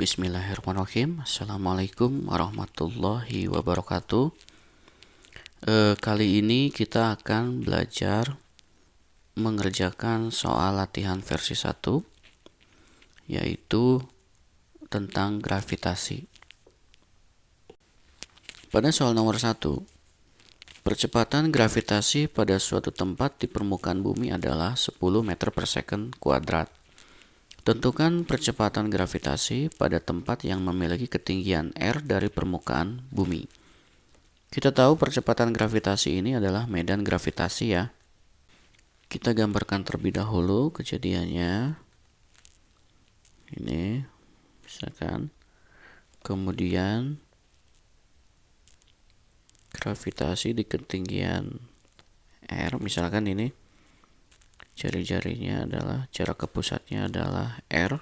Bismillahirrahmanirrahim. Assalamualaikum warahmatullahi wabarakatuh. Kali ini kita akan belajar mengerjakan soal latihan versi 1, yaitu tentang gravitasi. Pada soal nomor 1, percepatan gravitasi pada suatu tempat di permukaan bumi adalah 10 meter per second kuadrat. Tentukan percepatan gravitasi pada tempat yang memiliki ketinggian R dari permukaan bumi. Kita tahu percepatan gravitasi ini adalah medan gravitasi ya. Kita gambarkan terlebih dahulu kejadiannya. Ini, misalkan. Kemudian gravitasi di ketinggian R, misalkan ini. Jari-jarinya adalah, jarak ke pusatnya adalah R.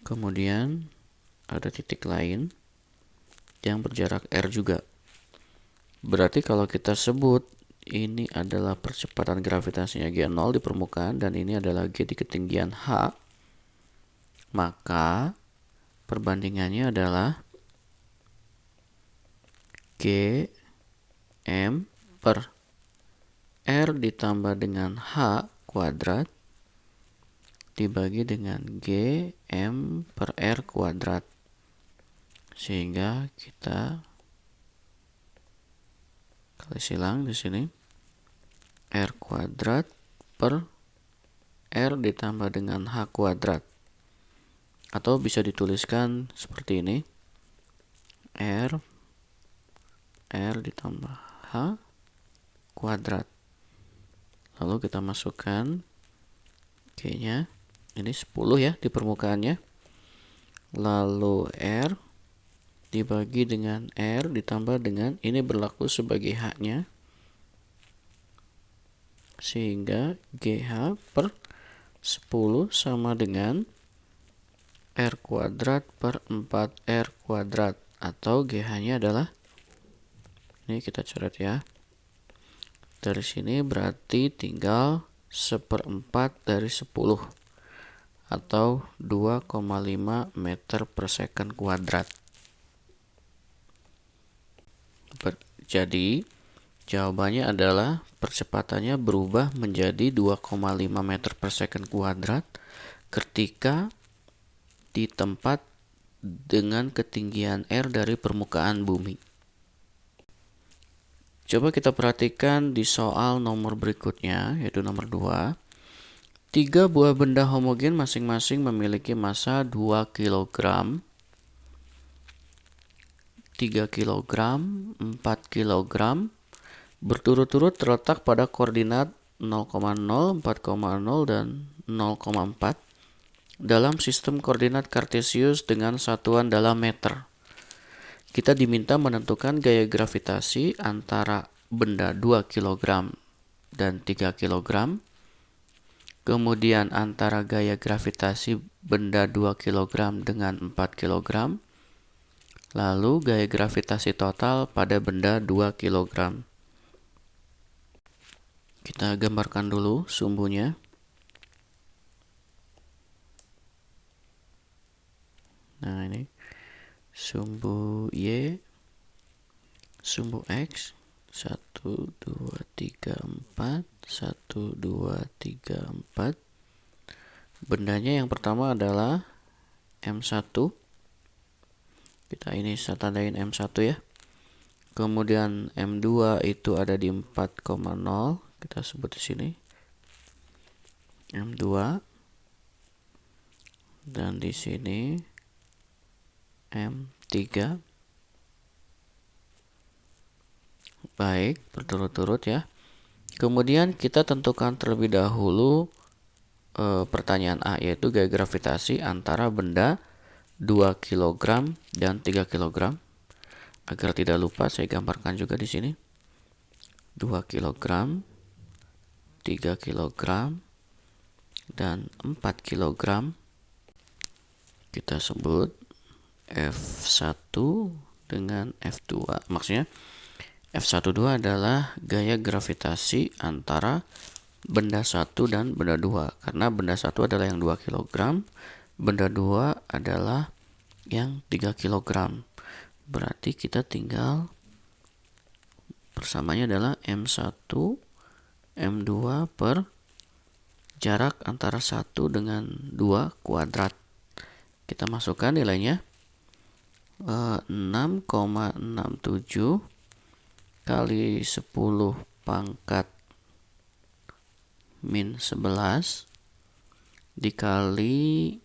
Kemudian ada titik lain yang berjarak R juga. Berarti kalau kita sebut ini adalah percepatan gravitasinya G0 di permukaan dan ini adalah G di ketinggian H, maka perbandingannya adalah G M per R ditambah dengan H kuadrat dibagi dengan G M per R kuadrat. Sehingga kita kali silang di sini R kuadrat per R ditambah dengan H kuadrat. Atau bisa dituliskan seperti ini. R ditambah H kuadrat. Lalu kita masukkan G-nya, ini 10 ya di permukaannya. Lalu R dibagi dengan R ditambah dengan, ini berlaku sebagai H-nya. Sehingga GH per 10 sama dengan R kuadrat per 4R kuadrat. Atau GH-nya adalah, ini kita coret ya. Dari sini berarti tinggal 1/4 dari 10 atau 2,5 meter per second kuadrat. Jadi jawabannya adalah percepatannya berubah menjadi 2,5 meter per second kuadrat ketika di tempat dengan ketinggian R dari permukaan bumi. Coba kita perhatikan di soal nomor berikutnya, yaitu nomor 2. 3 buah benda homogen masing-masing memiliki massa 2 kg, 3 kg, 4 kg, berturut-turut terletak pada koordinat 0,0, 4,0, dan 0,4 dalam sistem koordinat kartesius dengan satuan dalam meter. Kita diminta menentukan gaya gravitasi antara benda 2 kg dan 3 kg. Kemudian antara gaya gravitasi benda 2 kg dengan 4 kg. Lalu gaya gravitasi total pada benda 2 kg. Kita gambarkan dulu sumbunya. Nah ini. Sumbu Y, sumbu X, 1, 2, 3, 4, 1, 2, 3, 4. Bendanya yang pertama adalah M1. Kita ini saya tandain M1 ya. Kemudian M2 itu ada di 4,0. Kita sebut di sini M2. Dan di sini M3. Baik, berturut-turut ya. Kemudian kita tentukan terlebih dahulu pertanyaan A, yaitu gaya gravitasi antara benda 2 kg dan 3 kg. Agar tidak lupa saya gambarkan juga di sini. 2 kg, 3 kg, dan 4 kg. Kita sebut F1 dengan F2. Maksudnya F12 adalah gaya gravitasi antara benda 1 dan benda 2. Karena benda 1 adalah yang 2 kg, benda 2 adalah yang 3 kg. Berarti kita tinggal persamanya adalah M1, M2 per jarak antara 1 dengan 2 kuadrat. Kita masukkan nilainya 6,67 kali 10 pangkat min 11 dikali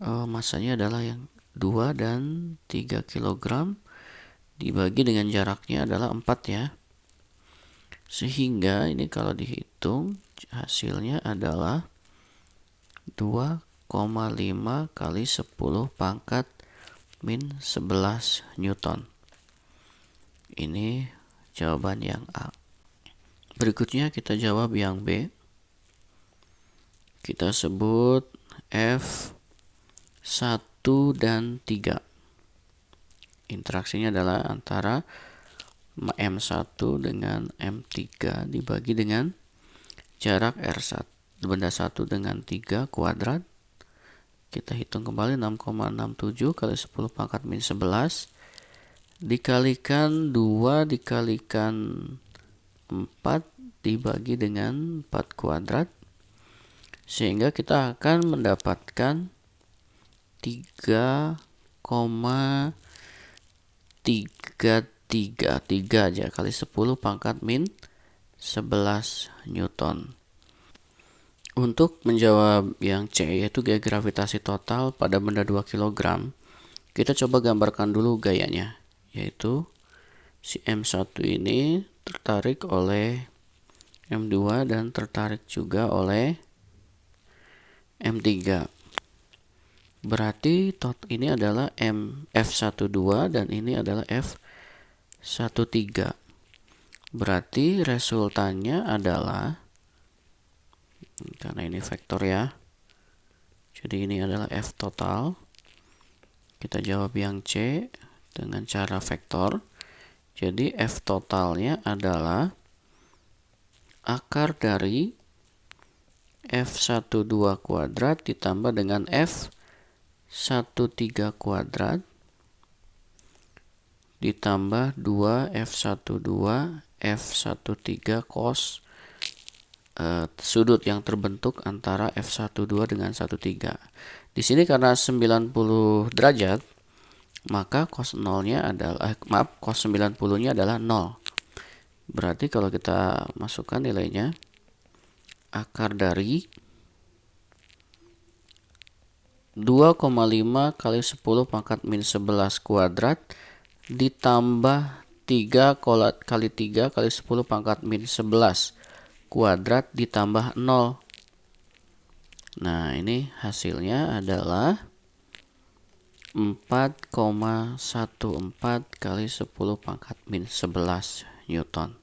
masanya adalah yang 2 dan 3 kg dibagi dengan jaraknya adalah 4 ya. Sehingga ini kalau dihitung hasilnya adalah 2,5 kali 10 pangkat min 11 Newton. Ini jawaban yang A. Berikutnya kita jawab yang B. Kita sebut F1 dan 3. Interaksinya adalah antara M1 dengan M3 dibagi dengan jarak R1, benda 1 dengan 3 kuadrat. Kita hitung kembali 6,67 kali 10 pangkat min 11 dikalikan 2 dikalikan 4 dibagi dengan 4 kuadrat, sehingga kita akan mendapatkan 3,333 aja kali 10 pangkat min 11 Newton. Untuk menjawab yang C, yaitu gaya gravitasi total pada benda 2 kg, kita coba gambarkan dulu gayanya, yaitu si M1 ini tertarik oleh M2 dan tertarik juga oleh M3. Berarti ini adalah F12 dan ini adalah F13. Berarti resultannya adalah, karena ini vektor ya, jadi ini adalah F total. Kita jawab yang C dengan cara vektor. Jadi F totalnya adalah akar dari F12 kuadrat ditambah dengan F13 kuadrat ditambah 2 F12 F13 cos sudut yang terbentuk antara F12 dengan 13. Di sini karena 90 derajat, maka cos 0-nya adalah cos 90-nya adalah 0. Berarti kalau kita masukkan nilainya, akar dari 2,5 kali 10 pangkat min 11 kuadrat ditambah 3 kali 3 kali 10 pangkat min 11 kuadrat ditambah 0. Nah, ini hasilnya adalah 4,14 kali 10 pangkat min 11 Newton.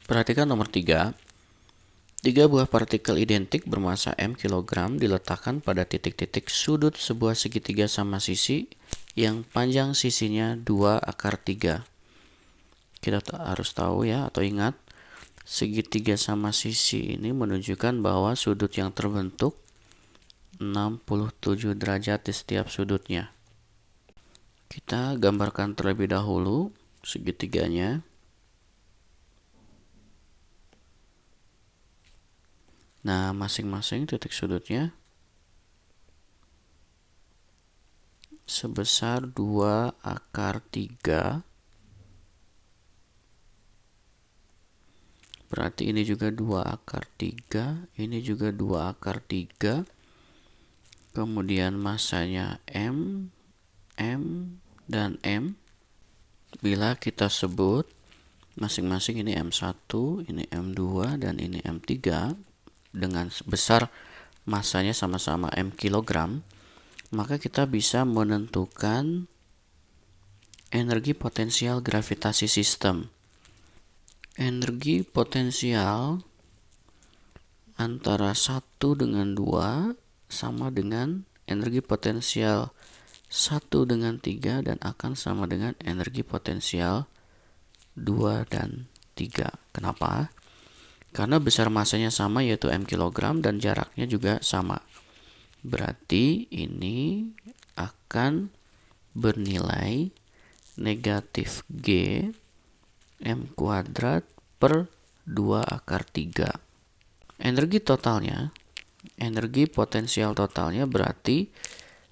Perhatikan nomor 3. 3 buah partikel identik bermasa M kg diletakkan pada titik-titik sudut sebuah segitiga sama sisi yang panjang sisinya 2 akar 3. Kita harus tahu ya, atau ingat, segitiga sama sisi ini menunjukkan bahwa sudut yang terbentuk 67 derajat di setiap sudutnya. Kita gambarkan terlebih dahulu segitiganya. Nah, masing-masing titik sudutnya sebesar 2 akar 3. Berarti ini juga 2 akar 3, ini juga 2 akar 3. Kemudian masanya M, dan M. Bila kita sebut masing-masing ini M1, ini M2, dan ini M3 dengan besar masanya sama-sama M kg, maka kita bisa menentukan energi potensial gravitasi sistem. Energi potensial antara 1 dengan 2 sama dengan energi potensial 1 dengan 3 dan akan sama dengan energi potensial 2 dan 3. Kenapa? Karena besar masanya sama, yaitu M kg, dan jaraknya juga sama. Berarti ini akan bernilai negatif G M kuadrat per 2 akar 3. Energi potensial totalnya berarti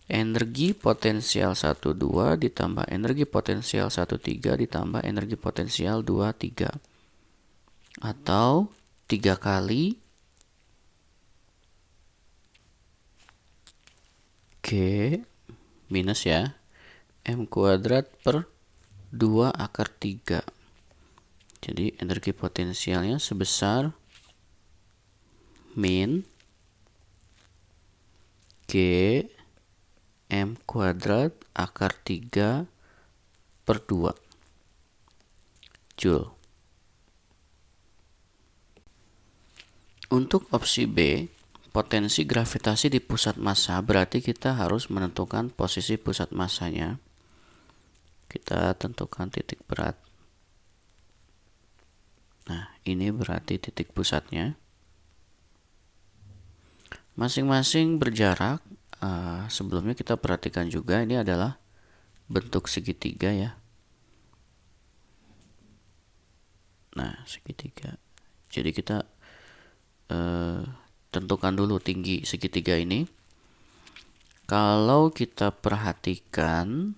energi potensial 12 ditambah energi potensial 13 ditambah energi potensial 23. Atau 3 kali G minus ya M kuadrat per 2 akar 3. Jadi energi potensialnya sebesar min G M kuadrat akar 3 per 2 Joule. Untuk opsi B, potensi gravitasi di pusat massa, berarti kita harus menentukan posisi pusat massanya. Kita tentukan titik berat. Nah, ini berarti titik pusatnya. Masing-masing berjarak. Sebelumnya kita perhatikan juga ini adalah bentuk segitiga ya. Nah, segitiga. Jadi kita tentukan dulu tinggi segitiga ini. Kalau kita perhatikan,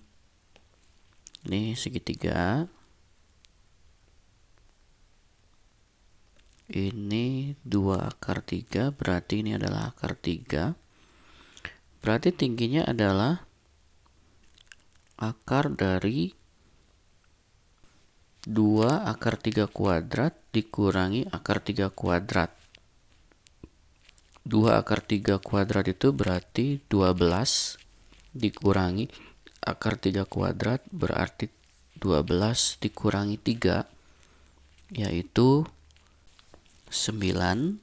ini segitiga. Ini 2 akar 3, berarti ini adalah akar 3. Berarti tingginya adalah akar dari 2 akar 3 kuadrat dikurangi akar 3 kuadrat. 2 akar 3 kuadrat itu berarti 12 dikurangi akar 3 kuadrat berarti 12 dikurangi 3 yaitu 9.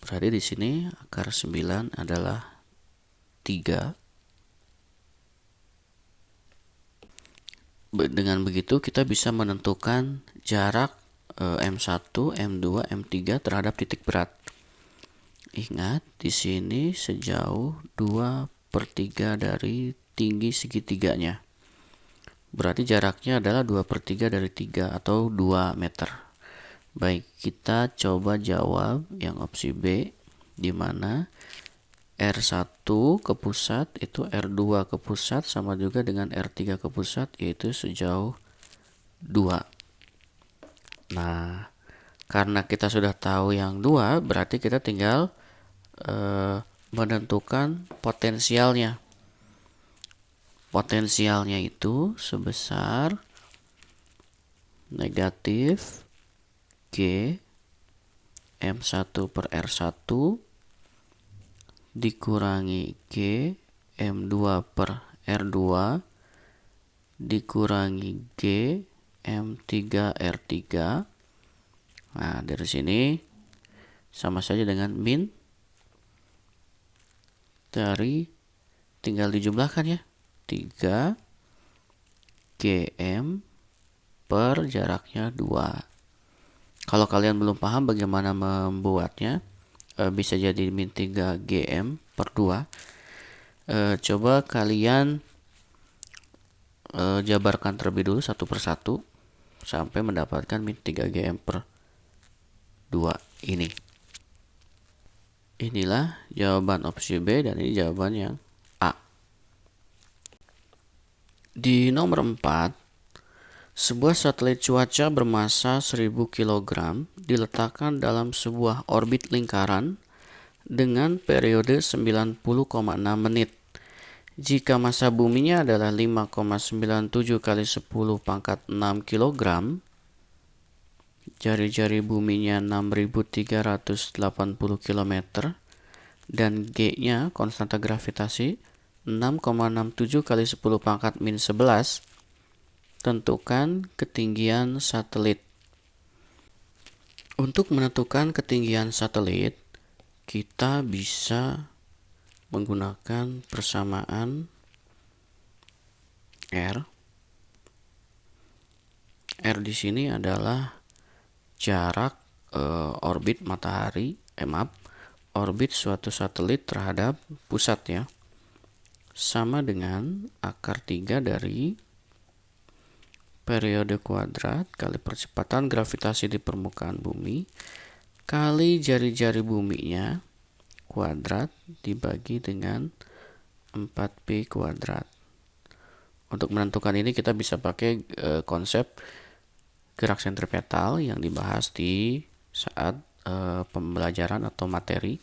Berarti di sini akar 9 adalah 3. Dengan begitu kita bisa menentukan jarak M1, M2, M3 terhadap titik berat. Ingat, di sini sejauh 2/3 dari tinggi segitiganya. Berarti jaraknya adalah 2/3 dari 3 atau 2 meter. Baik, kita coba jawab yang opsi B, di mana R1 ke pusat itu R2 ke pusat sama juga dengan R3 ke pusat, yaitu sejauh 2. Nah, karena kita sudah tahu yang 2, berarti kita tinggal menentukan potensialnya. Potensialnya itu sebesar negatif G M1 per R1 dikurangi G M2 per R2 dikurangi G M3 R3. Nah, dari sini sama saja dengan min dari tinggal dijumlahkan ya. 3 GM per jaraknya 2. Kalau kalian belum paham bagaimana membuatnya, bisa jadi min 3 GM per 2. Coba kalian jabarkan terlebih dulu satu persatu sampai mendapatkan min 3 GM per 2 ini. Inilah jawaban opsi B dan ini jawaban yang A. Di nomor 4, sebuah satelit cuaca bermasa 1000 kg diletakkan dalam sebuah orbit lingkaran dengan periode 90,6 menit. Jika massa buminya adalah 5,97 kali 10 pangkat 6 kg, jari-jari buminya 6380 km, dan G-nya konstanta gravitasi 6,67 kali 10 pangkat min 11, tentukan ketinggian satelit. Untuk menentukan ketinggian satelit, kita bisa menggunakan persamaan R. R di sini adalah jarak orbit matahari, orbit suatu satelit terhadap pusat ya, sama dengan akar 3 dari periode kuadrat kali percepatan gravitasi di permukaan bumi kali jari-jari buminya kuadrat dibagi dengan 4pi kuadrat. Untuk menentukan ini kita bisa pakai konsep gerak sentripetal yang dibahas di saat pembelajaran atau materi.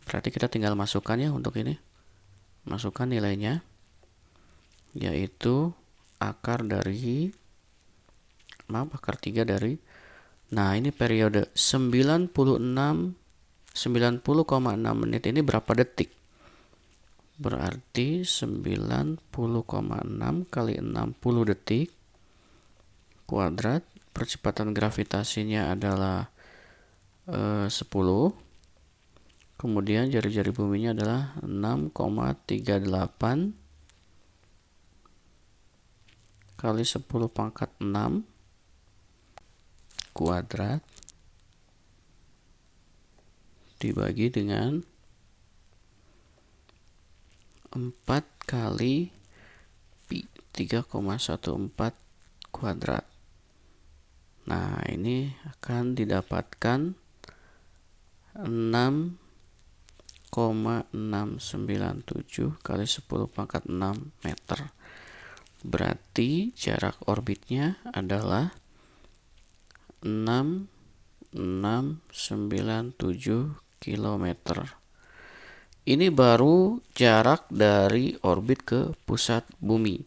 Berarti kita tinggal masukkan ya untuk ini. Masukkan nilainya, yaitu akar 3 dari, nah ini periode 90,6 menit, ini berapa detik? Berarti 90,6 kali 60 detik kuadrat, percepatan gravitasinya adalah 10, kemudian jari-jari buminya adalah 6,38 kali 10 pangkat 6 kuadrat dibagi dengan 4 kali pi 3,14 kuadrat. Nah, ini akan didapatkan 6,697 kali 10 pangkat 6 meter. Berarti jarak orbitnya adalah 6,697 km. Ini baru jarak dari orbit ke pusat bumi.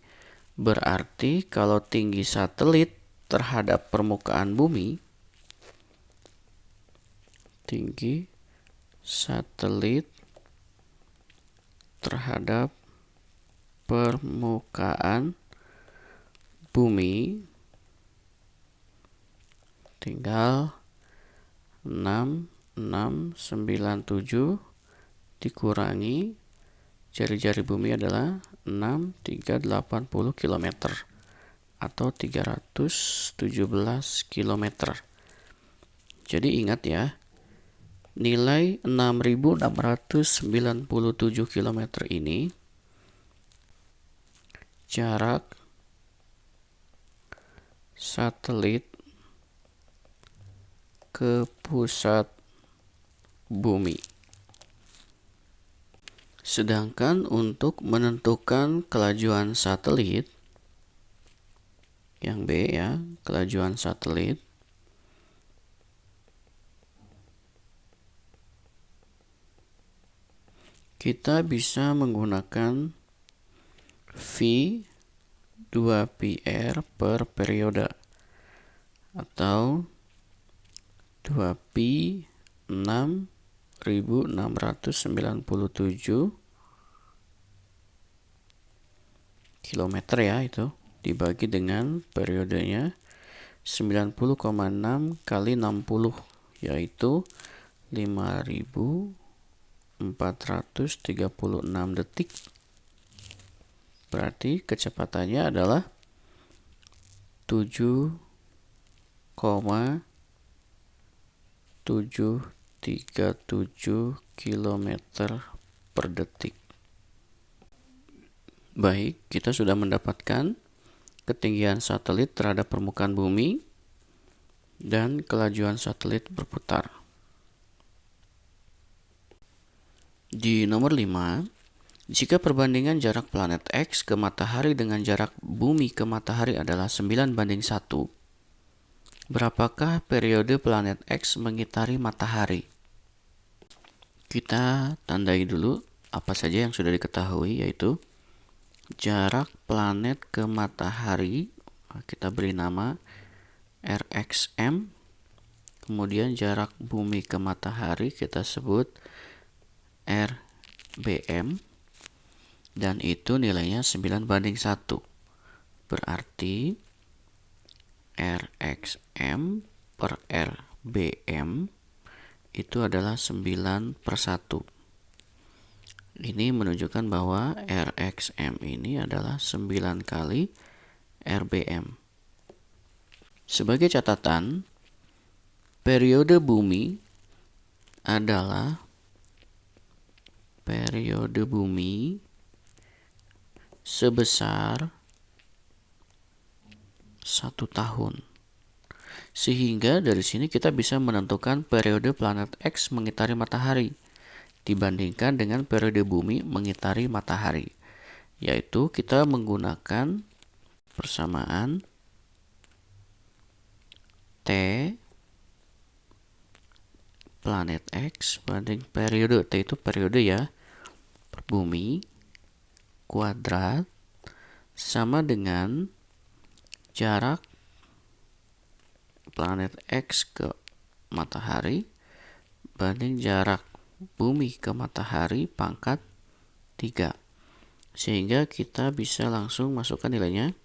Berarti kalau tinggi satelit terhadap permukaan bumi, tinggi satelit terhadap permukaan bumi tinggal 6,697 dikurangi jari-jari bumi adalah 6,380 km atau 317 km. Jadi ingat ya, nilai 6.697 km ini jarak satelit ke pusat bumi. Sedangkan untuk menentukan kelajuan satelit, yang B ya, kelajuan satelit, kita bisa menggunakan V 2πr per periode atau 2pi 6.697 km ya, itu dibagi dengan periodenya 90,6 kali 60, yaitu 5.436 detik. Berarti kecepatannya adalah 7,737 km per detik. Baik, kita sudah mendapatkan ketinggian satelit terhadap permukaan bumi dan kelajuan satelit berputar. Di nomor 5, jika perbandingan jarak planet X ke matahari dengan jarak bumi ke matahari adalah 9:1, berapakah periode planet X mengitari matahari? Kita tandai dulu apa saja yang sudah diketahui, yaitu jarak planet ke matahari kita beri nama RXM. Kemudian jarak bumi ke matahari kita sebut RBM. Dan itu nilainya 9:1. Berarti RXM per RBM itu adalah 9/1. Ini menunjukkan bahwa RXM ini adalah 9 kali RBM. Sebagai catatan, periode bumi adalah periode bumi sebesar 1 tahun. Sehingga dari sini kita bisa menentukan periode planet X mengitari matahari dibandingkan dengan periode bumi mengitari matahari, yaitu kita menggunakan persamaan T planet X banding periode, T itu periode ya, per bumi kuadrat sama dengan jarak planet X ke matahari banding jarak bumi ke matahari pangkat 3. Sehingga kita bisa langsung masukkan nilainya.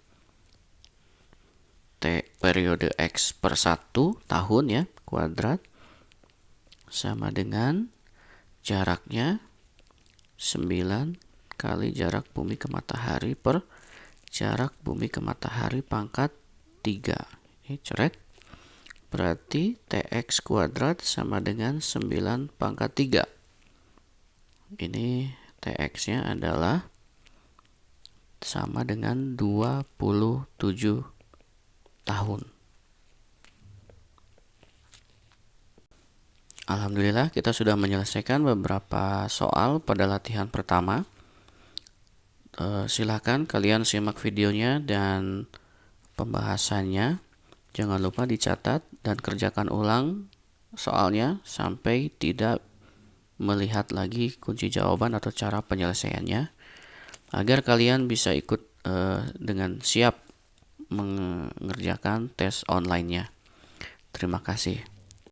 T periode X per 1 tahun ya, kuadrat sama dengan jaraknya 9 kali jarak bumi ke matahari per jarak bumi ke matahari pangkat 3. Ini coret. Berarti TX kuadrat sama dengan 9 pangkat 3. Ini TX-nya adalah sama dengan 27 tahun. Alhamdulillah kita sudah menyelesaikan beberapa soal pada latihan pertama. Silahkan kalian simak videonya dan pembahasannya. Jangan lupa dicatat dan kerjakan ulang soalnya sampai tidak melihat lagi kunci jawaban atau cara penyelesaiannya, agar kalian bisa ikut dengan siap mengerjakan tes online-nya. Terima kasih.